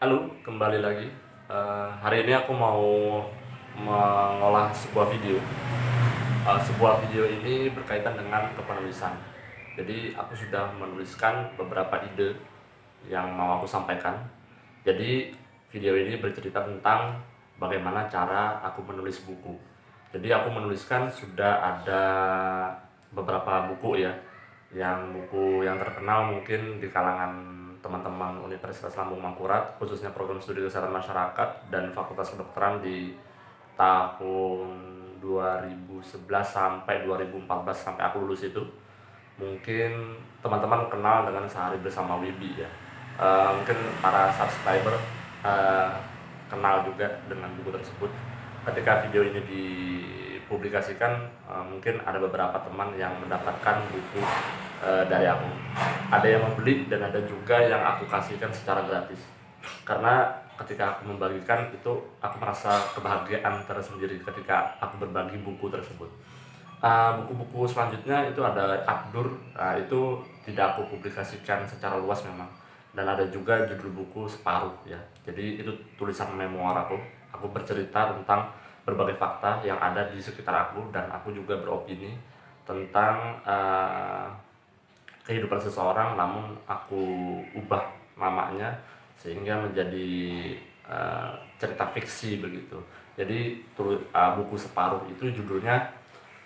Halo, kembali lagi. Hari ini aku mau mengolah sebuah video. Sebuah video ini berkaitan dengan kepenulisan. Jadi aku sudah menuliskan beberapa ide yang mau aku sampaikan. Jadi video ini bercerita tentang bagaimana cara aku menulis buku. Jadi aku menuliskan sudah ada beberapa buku ya, yang buku yang terkenal mungkin di kalangan teman-teman Universitas Lambung Mangkurat, khususnya program studi kesehatan masyarakat dan Fakultas Kedokteran di tahun 2011 sampai 2014 sampai aku lulus itu. Mungkin teman-teman kenal dengan Sehari Bersama Wibi ya. Mungkin para subscriber uh, kenal juga dengan buku tersebut. Ketika video ini dipublikasikan, mungkin ada beberapa teman yang mendapatkan buku dari aku. Ada yang membeli dan ada juga yang aku kasihkan secara gratis. Karena ketika aku membagikan itu, aku merasa kebahagiaan tersendiri ketika aku berbagi buku tersebut. Buku-buku selanjutnya itu ada Abdur. Itu tidak aku publikasikan secara luas memang, dan ada juga judul buku Separuh ya. Jadi itu tulisan memoir aku bercerita tentang berbagai fakta yang ada di sekitar aku, dan aku juga beropini tentang kehidupan seseorang, namun aku ubah namanya sehingga menjadi cerita fiksi begitu. Jadi buku Separuh itu judulnya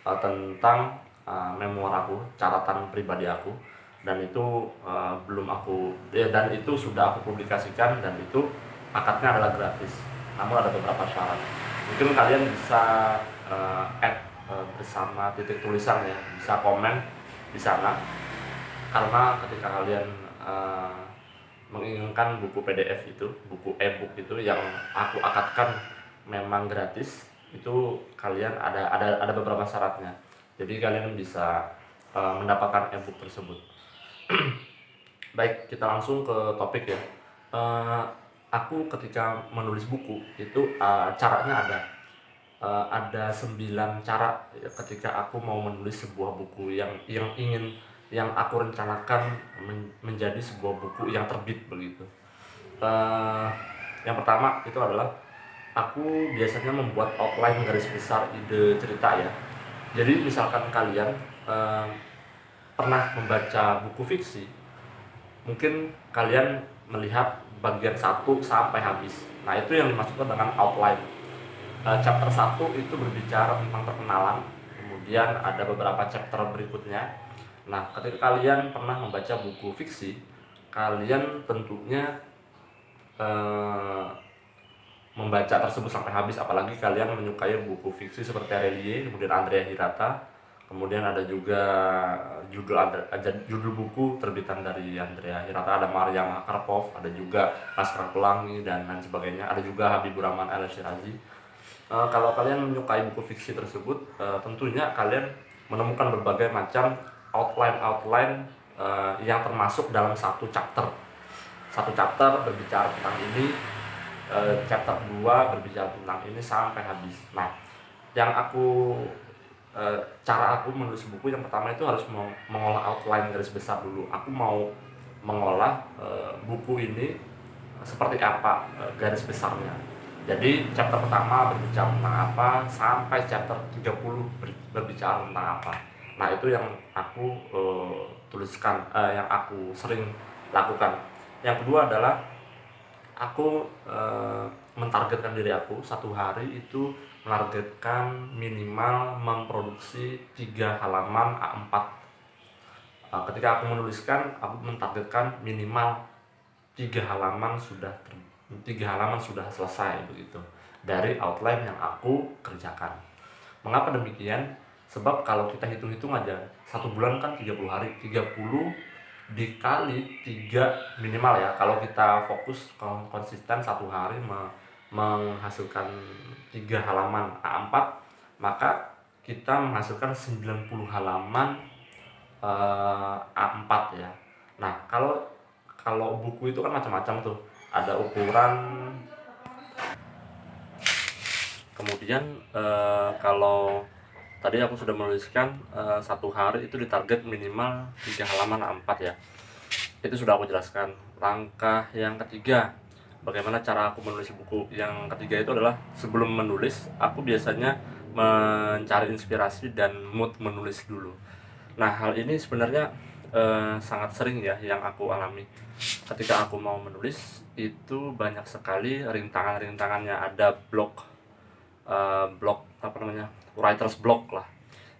tentang memoir aku, catatan pribadi aku, dan itu belum aku dan itu sudah aku publikasikan, dan itu akadnya adalah gratis. Namun ada beberapa syarat. Mungkin kalian bisa add bersama titik tulisan ya, bisa komen di sana, karena ketika kalian menginginkan buku PDF itu, buku e-book itu yang aku akadkan memang gratis, itu kalian ada beberapa syaratnya. Jadi kalian bisa mendapatkan e-book tersebut. Baik, kita langsung ke topik ya. Eh, aku ketika menulis buku itu caranya ada 9 cara ya, ketika aku mau menulis sebuah buku yang aku rencanakan menjadi sebuah buku yang terbit begitu. Eh, yang pertama itu adalah aku biasanya membuat outline garis besar ide cerita ya. Jadi misalkan kalian eh, pernah membaca buku fiksi, mungkin kalian melihat bagian satu sampai habis. Nah, itu yang dimaksudkan dengan outline. Chapter 1 itu berbicara tentang perkenalan, kemudian ada beberapa chapter berikutnya. Nah, ketika kalian pernah membaca buku fiksi, kalian tentunya eh, membaca tersebut sampai habis, apalagi kalian menyukai buku fiksi seperti Aurelie, kemudian Andrea Hirata, kemudian ada juga judul buku terbitan dari Andrea Hirata, ada Maria Karpov, ada juga Laskar Pelangi dan lain sebagainya, ada juga Habibur Rahman El Shirazi. Kalau kalian menyukai buku fiksi tersebut, tentunya kalian menemukan berbagai macam outline yang termasuk dalam satu chapter. Satu chapter berbicara tentang ini, chapter 2 berbicara tentang ini sampai habis. Nah, yang cara aku menulis buku yang pertama itu harus mengolah outline garis besar dulu. Aku mau mengolah buku ini seperti apa garis besarnya. Jadi chapter pertama berbicara tentang apa sampai chapter 30 berbicara tentang apa. Nah, itu yang aku tuliskan, yang aku sering lakukan. Yang kedua adalah aku mentargetkan diri aku satu hari itu menargetkan minimal memproduksi 3 halaman A4. Ketika aku menuliskan, aku mentargetkan minimal 3 halaman sudah 3 halaman sudah selesai begitu dari outline yang aku kerjakan. Mengapa demikian? Sebab kalau kita hitung-hitung aja, 1 bulan kan 30 hari, 30 dikali 3 minimal ya. Kalau kita fokus konsisten satu hari menghasilkan 3 halaman A4, maka kita menghasilkan 90 halaman A4 ya. Nah, kalau buku itu kan macam-macam tuh. Ada ukuran. Kemudian kalau tadi aku sudah menuliskan satu hari itu ditarget minimal 3 halaman A4 ya. Itu sudah aku jelaskan. Langkah yang ketiga, bagaimana cara aku menulis buku. Yang ketiga itu adalah sebelum menulis, aku biasanya mencari inspirasi dan mood menulis dulu. Nah, hal ini sebenarnya sangat sering ya yang aku alami. Ketika aku mau menulis, itu banyak sekali rintangan-rintangannya. Ada blok apa namanya, writer's block lah.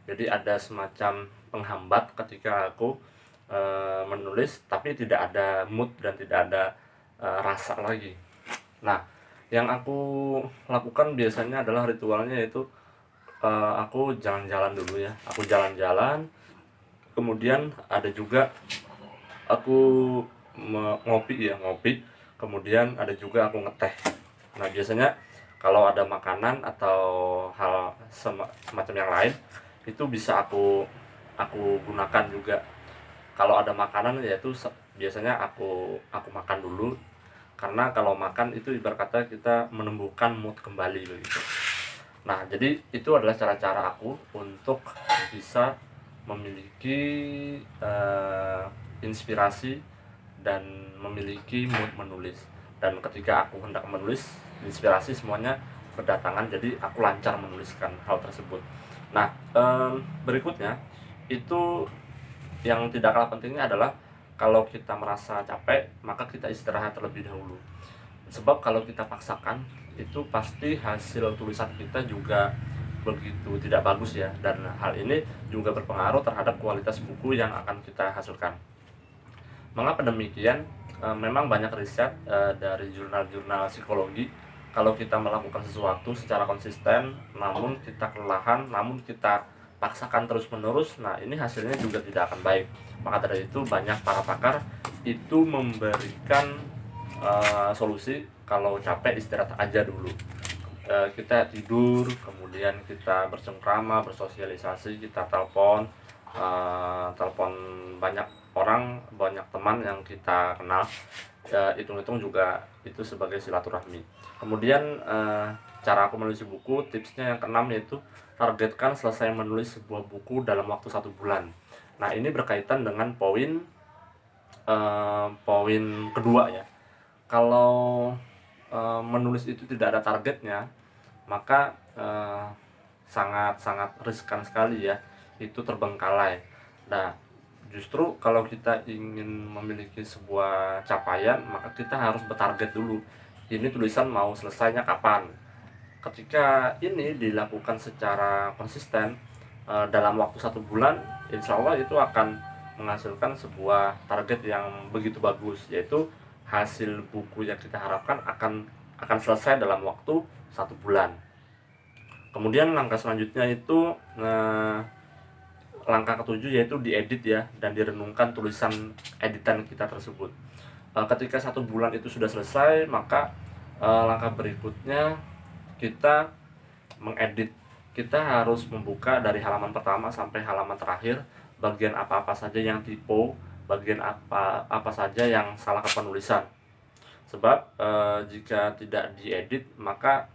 Jadi ada semacam penghambat ketika aku menulis, tapi tidak ada mood dan tidak ada rasa lagi. Nah, yang aku lakukan biasanya adalah ritualnya, yaitu aku jalan-jalan dulu ya. Aku jalan-jalan, kemudian ada juga aku ngopi, kemudian ada juga aku ngeteh. Nah, biasanya kalau ada makanan atau hal semacam yang lain, itu bisa aku gunakan juga. Kalau ada makanan, yaitu biasanya aku makan dulu, karena kalau makan itu ibarat kata kita menumbuhkan mood kembali begitu. Nah, jadi itu adalah cara-cara aku untuk bisa memiliki inspirasi dan memiliki mood menulis. Dan ketika aku hendak menulis, inspirasi semuanya berdatangan, jadi aku lancar menuliskan hal tersebut. Nah, berikutnya itu yang tidak kalah pentingnya adalah kalau kita merasa capek, maka kita istirahat terlebih dahulu. Sebab kalau kita paksakan, itu pasti hasil tulisan kita juga begitu tidak bagus ya, dan hal ini juga berpengaruh terhadap kualitas buku yang akan kita hasilkan. Mengapa demikian? Memang banyak riset dari jurnal-jurnal psikologi, kalau kita melakukan sesuatu secara konsisten, namun kita kelelahan, namun kita paksakan terus-menerus, nah ini hasilnya juga tidak akan baik. Maka dari itu banyak para pakar itu memberikan solusi, kalau capek istirahat aja dulu. Kita tidur, kemudian kita bersengkrama, bersosialisasi, kita telepon banyak orang, banyak teman yang kita kenal. Hitung-hitung juga itu sebagai silaturahmi. Kemudian cara aku menulis buku, tipsnya yang keenam, yaitu targetkan selesai menulis sebuah buku dalam waktu 1 bulan. Nah, ini berkaitan dengan poin kedua ya. Kalau menulis itu tidak ada targetnya, maka sangat-sangat riskan sekali ya, itu terbengkalai. Nah, justru kalau kita ingin memiliki sebuah capaian, maka kita harus bertarget dulu. Ini tulisan mau selesainya kapan? Ketika ini dilakukan secara konsisten dalam waktu 1 bulan, insya Allah itu akan menghasilkan sebuah target yang begitu bagus, yaitu hasil buku yang kita harapkan akan selesai dalam waktu 1 bulan. Kemudian langkah selanjutnya itu langkah ketujuh, yaitu diedit ya, dan direnungkan tulisan editan kita tersebut. Ketika 1 bulan itu sudah selesai, maka langkah berikutnya kita mengedit. Kita harus membuka dari halaman pertama sampai halaman terakhir, bagian apa-apa saja yang typo, bagian apa saja yang salah kepenulisan. Sebab jika tidak diedit, maka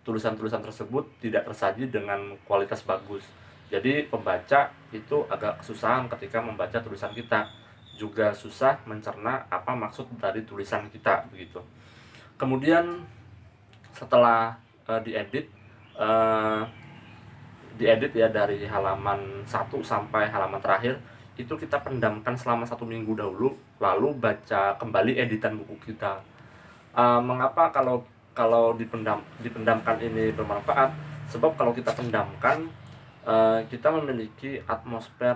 tulisan-tulisan tersebut tidak tersaji dengan kualitas bagus. Jadi pembaca itu agak kesusahan ketika membaca tulisan kita, juga susah mencerna apa maksud dari tulisan kita begitu. Kemudian setelah uh, diedit ya, dari halaman 1 sampai halaman terakhir, itu kita pendamkan selama 1 minggu dahulu, lalu baca kembali editan buku kita. Mengapa kalau dipendamkan ini bermanfaat? Sebab kalau kita pendamkan, kita memiliki atmosfer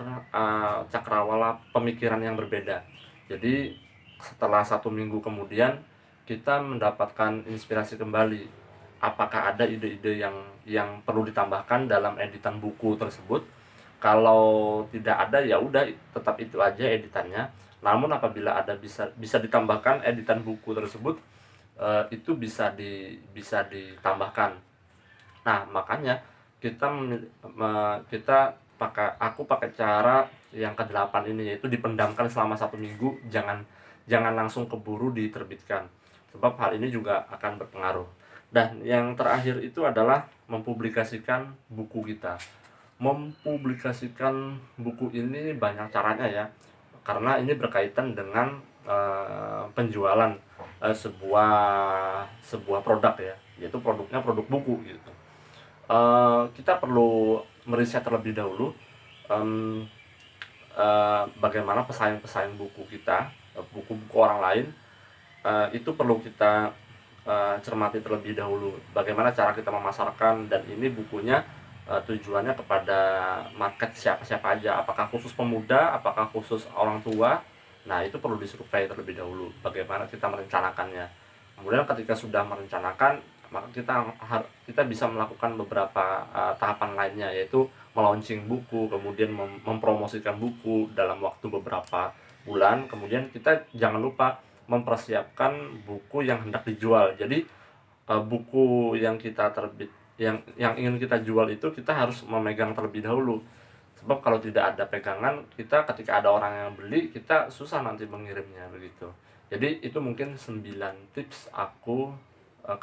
cakrawala pemikiran yang berbeda. Jadi setelah 1 minggu kemudian, kita mendapatkan inspirasi kembali. Apakah ada ide-ide yang perlu ditambahkan dalam editan buku tersebut? Kalau tidak ada, ya udah tetap itu aja editannya. Namun apabila ada bisa ditambahkan editan buku tersebut, itu bisa ditambahkan. Nah, makanya kita aku pakai cara yang ke-8 ini, yaitu dipendamkan selama 1 minggu, jangan langsung keburu diterbitkan, sebab hal ini juga akan berpengaruh. Dan yang terakhir itu adalah mempublikasikan buku kita. Mempublikasikan buku ini banyak caranya ya, karena ini berkaitan dengan penjualan sebuah sebuah produk ya, yaitu produknya produk buku gitu. Kita perlu meriset terlebih dahulu, mmm, bagaimana pesaing-pesaing buku kita, buku-buku orang lain, itu perlu kita cermati terlebih dahulu. Bagaimana cara kita memasarkan, dan ini bukunya tujuannya kepada market siapa-siapa aja, apakah khusus pemuda, apakah khusus orang tua. Nah, itu perlu disurvei terlebih dahulu, bagaimana kita merencanakannya. Kemudian ketika sudah merencanakan, maka kita bisa melakukan beberapa tahapan lainnya, yaitu melaunching buku, kemudian mempromosikan buku dalam waktu beberapa bulan. Kemudian kita jangan lupa mempersiapkan buku yang hendak dijual. Jadi buku yang kita terbit yang ingin kita jual itu kita harus memegang terlebih dahulu. Sebab kalau tidak ada pegangan, kita ketika ada orang yang beli, kita susah nanti mengirimnya begitu. Jadi itu mungkin 9 tips aku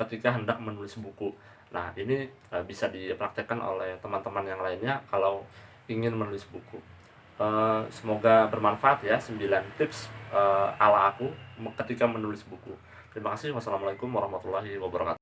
ketika hendak menulis buku. Nah, ini bisa dipraktekkan oleh teman-teman yang lainnya kalau ingin menulis buku. Semoga bermanfaat ya 9 tips ala aku ketika menulis buku. Terima kasih. Wassalamualaikum warahmatullahi wabarakatuh.